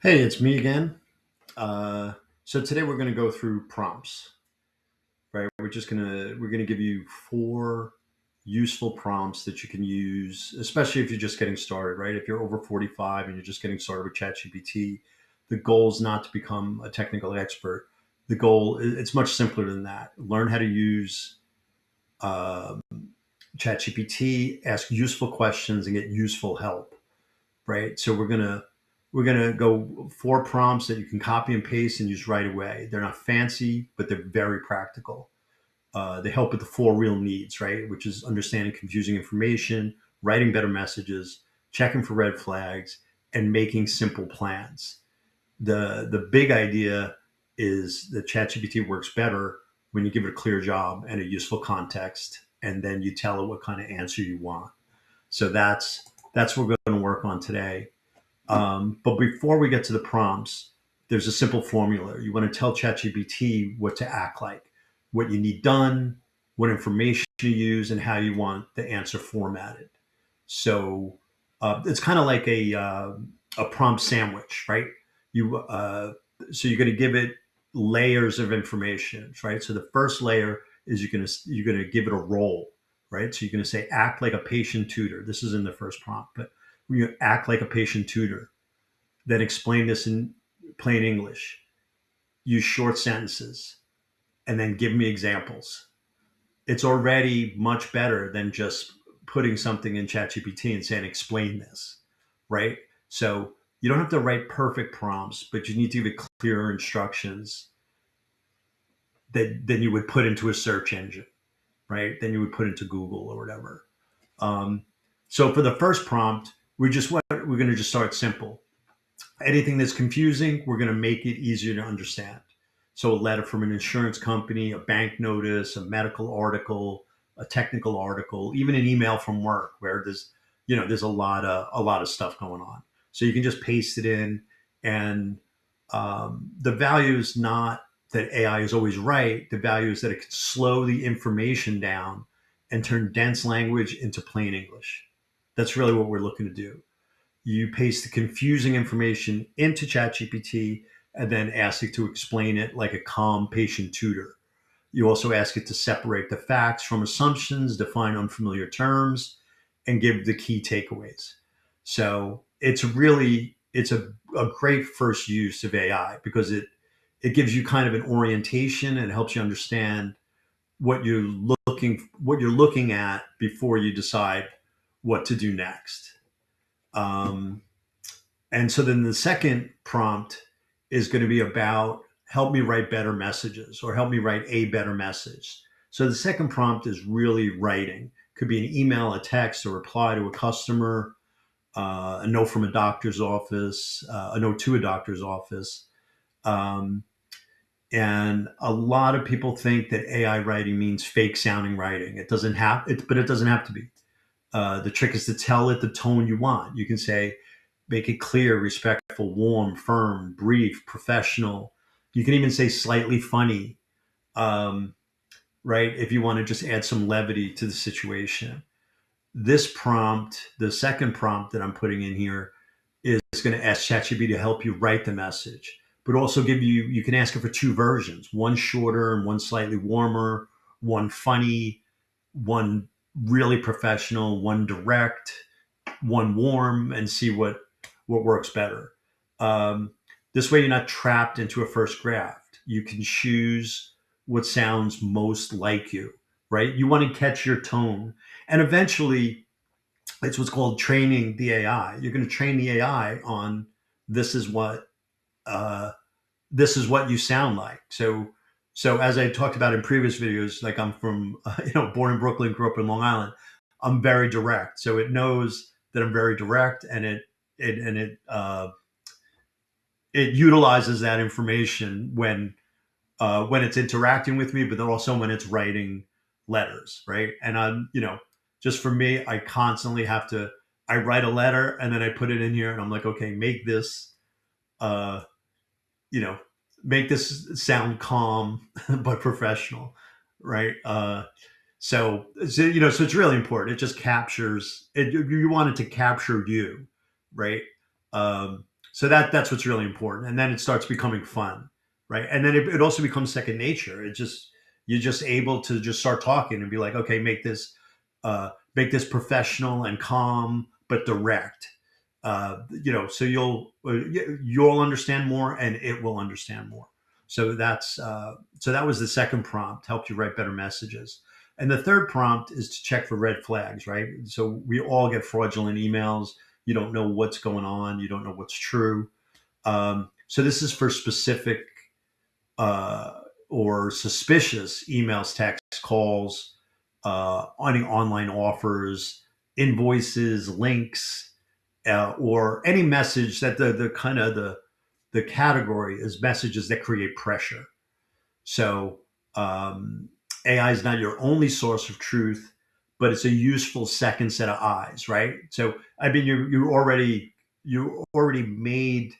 Hey, it's me again. Uh, so today we're going to go through prompts, right? We're gonna give you four useful prompts that you can use, especially if you're just getting started, right? If you're over 45 and you're just getting started with ChatGPT, the goal is not to become a technical expert. The goal it's much simpler than that. Learn how to use uh, ChatGPT, ask useful questions, and get useful help, right? So we're gonna go four prompts that you can copy and paste and use right away. They're not fancy, but they're very practical. They help with the four real needs, right? Which is understanding confusing information, writing better messages, checking for red flags, and making simple plans. The big idea is that ChatGPT works better when you give it a clear job and a useful context, and then you tell it what kind of answer you want. So that's what we're going to work on today. But before we get to the prompts, there's a simple formula. You want to tell ChatGPT what to act like, what you need done, what information you use, and how you want the answer formatted. So it's kind of like a prompt sandwich, right? You so you're going to give it layers of information, right? So the first layer is you're going to give it a role, right? So you're going to say act like a patient tutor. This is in the first prompt, but you act like a patient tutor, then explain this in plain English. Use short sentences and then give me examples. It's already much better than just putting something in ChatGPT and saying, explain this, right? So you don't have to write perfect prompts, but you need to give it clearer instructions that than you would put into a search engine, right? Than you would put into Google or whatever. Um, so for the first prompt, we're going to just start simple. Anything that's confusing, we're going to make it easier to understand. So a letter from an insurance company, a bank notice, a medical article, a technical article, even an email from work where there's a lot of stuff going on. So you can just paste it in, and the value is not that AI is always right. The value is that it can slow the information down and turn dense language into plain English. That's really what we're looking to do. You paste the confusing information into ChatGPT and then ask it to explain it like a calm patient tutor. You also ask it to separate the facts from assumptions, define unfamiliar terms, and give the key takeaways. So it's a great first use of AI because it gives you kind of an orientation and helps you understand what you're looking at before you decide what to do next. Um, and so then the second prompt is going to be about help me write better messages or help me write a better message. So the second prompt is really writing. Could be an email, a text, a reply to a customer, a note from a doctor's office, a note to a doctor's office. Um, and a lot of people think that AI writing means fake sounding writing. It doesn't have it, but it doesn't have to be. The trick is to tell it the tone you want. You can say, make it clear, respectful, warm, firm, brief, professional. You can even say slightly funny, um, right? If you want to just add some levity to the situation. This prompt, the second prompt that I'm putting in here, is going to ask ChatGPT to help you write the message, but also you can ask it for two versions, one shorter and one slightly warmer, one funny, one really professional, one direct, one warm, and see what works better. Um, this way, you're not trapped into a first draft. You can choose what sounds most like you. Right? You want to catch your tone, and eventually, it's what's called training the AI. You're going to train the AI on this is what uh, this is what you sound like. So as I talked about in previous videos, like I'm from born in Brooklyn, grew up in Long Island. I'm very direct, so it knows that I'm very direct, and it utilizes that information when it's interacting with me, but then also when it's writing letters, right? And just for me, I constantly have to. I write a letter and then I put it in here, and I'm like, okay, uh, you know, make this sound calm but professional, right? So it's really important. It just captures it. You want it to capture you, right? Um, So that's what's really important, and then it starts becoming fun, right? And then it also becomes second nature. It just you're just able to just start talking and be like, okay, make this professional and calm but direct. So you'll understand more, and it will understand more. So that was the second prompt, helped you write better messages. And the third prompt is to check for red flags, right? So we all get fraudulent emails. You don't know what's going on. You don't know what's true. So this is for specific uh, or suspicious emails, texts, calls, any online offers, invoices, links, or any message that the kind of the category is messages that create pressure. So um, AI is not your only source of truth, but it's a useful second set of eyes, right? So I mean, you already made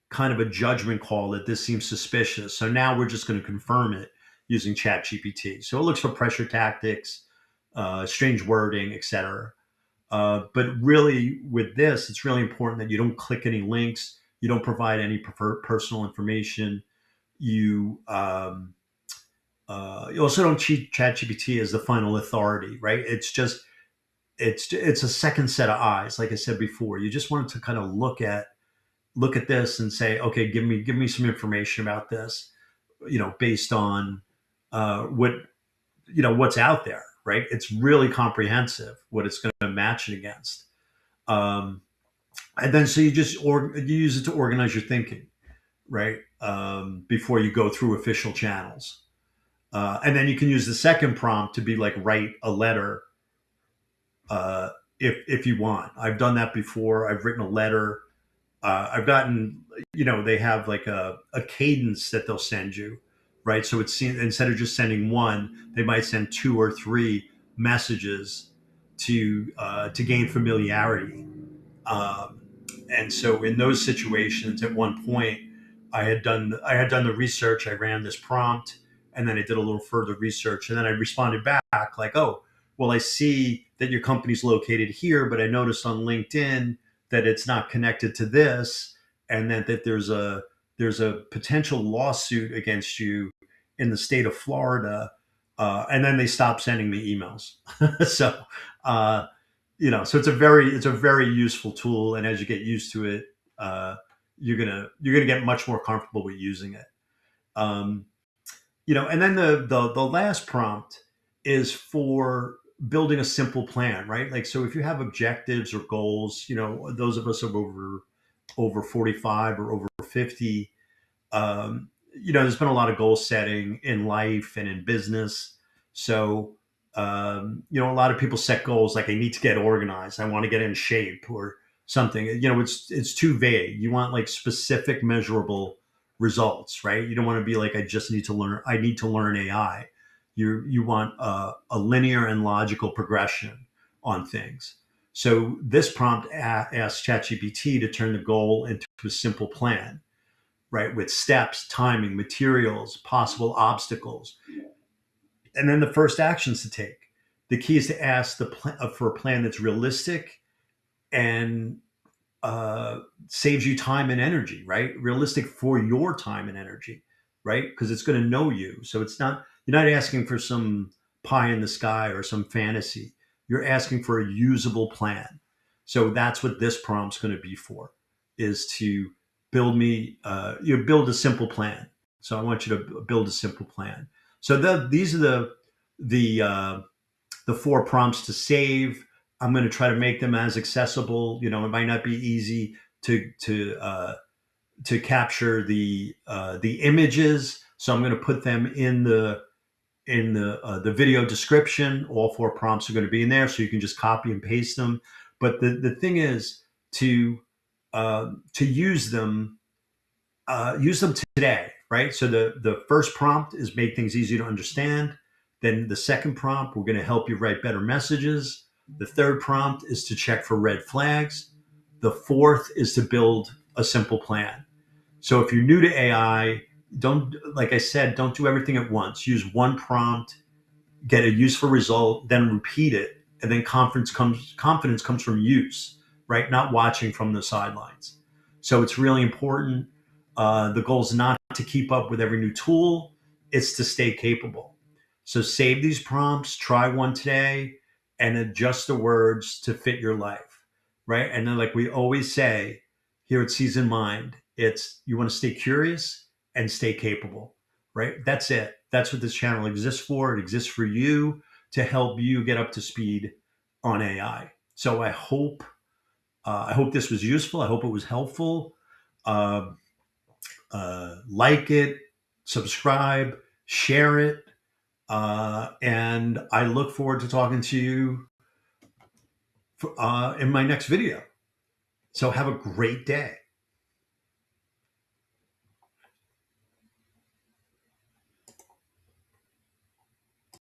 kind of a judgment call that this seems suspicious. So now we're just going to confirm it using ChatGPT. So it looks for pressure tactics, strange wording, etc. But really, with this, it's really important that you don't click any links, you don't provide any personal information. You also don't treat ChatGPT as the final authority, right? It's a second set of eyes. Like I said before, you just want to kind of look at this and say, okay, give me some information about this, based on what what's out there, right? It's really comprehensive what it's going to match it against. Um, and then so you use it to organize your thinking, right? Before you go through official channels. And then you can use the second prompt to be like write a letter, if you want. I've done that before. I've written a letter. I've gotten, they have like a cadence that they'll send you, right? So instead of just sending one, they might send two or three messages to gain familiarity. Um, and so in those situations, at one point, I had done the research. I ran this prompt, and then I did a little further research, and then I responded back like, "Oh, well, I see that your company's located here, but I noticed on LinkedIn that it's not connected to this, and that there's a potential lawsuit against you in the state of Florida." And then they stopped sending me emails. So. Uh, so it's a very useful tool, and as you get used to it, you're gonna get much more comfortable with using it. um, and then the last prompt is for building a simple plan, right? Like, so if you have objectives or goals, those of us of over 45 or over 50, there's been a lot of goal setting in life and in business. So, a lot of people set goals like I need to get organized, I want to get in shape, or something. It's too vague. You want like specific, measurable results, right? You don't want to be like, I need to learn AI. You want a linear and logical progression on things. So this prompt asks ChatGPT to turn the goal into a simple plan, right? With steps, timing, materials, possible obstacles, and then the first actions to take. The key is to ask for a plan that's realistic and saves you time and energy, right? Realistic for your time and energy, right? Because it's going to know you. So you're not asking for some pie in the sky or some fantasy. You're asking for a usable plan. So that's what this prompt's going to be for, is to build a simple plan. So I want you to build a simple plan. So these are the the four prompts to save. I'm going to try to make them as accessible. It might not be easy to capture the images, so I'm going to put them in the video description. All four prompts are going to be in there, so you can just copy and paste them. But the thing is to use them today, right? So the first prompt is make things easy to understand. Then the second prompt, we're going to help you write better messages. The third prompt is to check for red flags. The fourth is to build a simple plan. So if you're new to AI, like I said, don't do everything at once. Use one prompt, get a useful result, then repeat it, and then confidence comes from use, right? Not watching from the sidelines. So it's really important. The goal is not to keep up with every new tool, it's to stay capable. So save these prompts, try one today, and adjust the words to fit your life, right? And then, like we always say here at Season Mind, it's you want to stay curious and stay capable, right? That's it. That's what this channel exists for. It exists for you to help you get up to speed on AI. So I hope this was useful. I hope it was helpful. Uh, like it, subscribe, share it, and I look forward to talking to you in my next video. So have a great day.